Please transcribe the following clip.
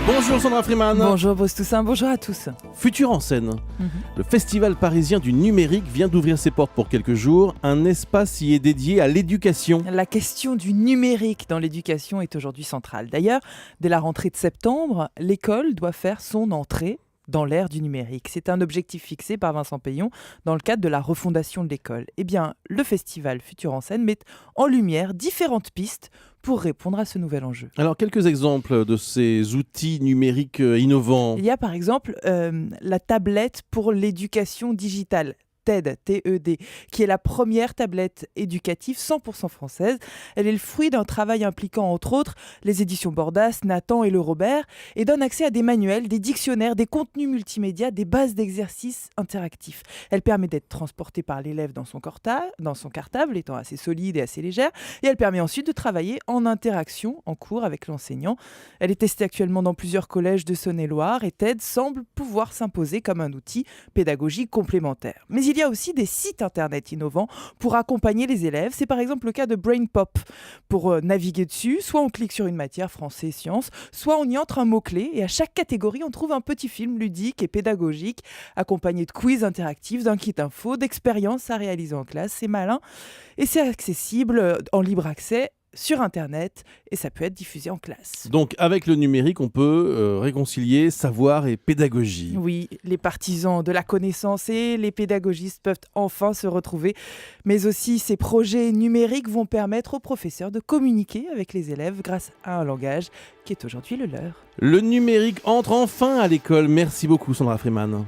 Bonjour Sandra Freeman. Bonjour Bruce Toussaint, bonjour à tous. Futur en scène. Le Festival parisien du numérique vient d'ouvrir ses portes pour quelques jours. Un espace y est dédié à l'éducation. La question du numérique dans l'éducation est aujourd'hui centrale. D'ailleurs, dès la rentrée de septembre, l'école doit faire son entrée dans l'ère du numérique. C'est un objectif fixé par Vincent Peillon dans le cadre de la refondation de l'école. Eh bien, le festival Futur en scène met en lumière différentes pistes pour répondre à ce nouvel enjeu. Alors, quelques exemples de ces outils numériques innovants. Il y a par exemple la tablette pour l'éducation digitale. TED, T-E-D, qui est la première tablette éducative 100% française. Elle est le fruit d'un travail impliquant entre autres les éditions Bordas, Nathan et Le Robert et donne accès à des manuels, des dictionnaires, des contenus multimédia, des bases d'exercices interactifs. Elle permet d'être transportée par l'élève dans son cartable, étant assez solide et assez légère, et elle permet ensuite de travailler en interaction en cours avec l'enseignant. Elle est testée actuellement dans plusieurs collèges de Saône-et-Loire et TED semble pouvoir s'imposer comme un outil pédagogique complémentaire. Mais il y a aussi des sites internet innovants pour accompagner les élèves. C'est par exemple le cas de BrainPop. Pour naviguer dessus, soit on clique sur une matière français sciences, soit on y entre un mot-clé et à chaque catégorie, on trouve un petit film ludique et pédagogique accompagné de quiz interactifs, d'un kit info, d'expériences à réaliser en classe. C'est malin et c'est accessible en libre accès sur Internet et ça peut être diffusé en classe. Donc avec le numérique, on peut réconcilier savoir et pédagogie. Oui, les partisans de la connaissance et les pédagogistes peuvent enfin se retrouver. Mais aussi, ces projets numériques vont permettre aux professeurs de communiquer avec les élèves grâce à un langage qui est aujourd'hui le leur. Le numérique entre enfin à l'école. Merci beaucoup Sandra Freeman.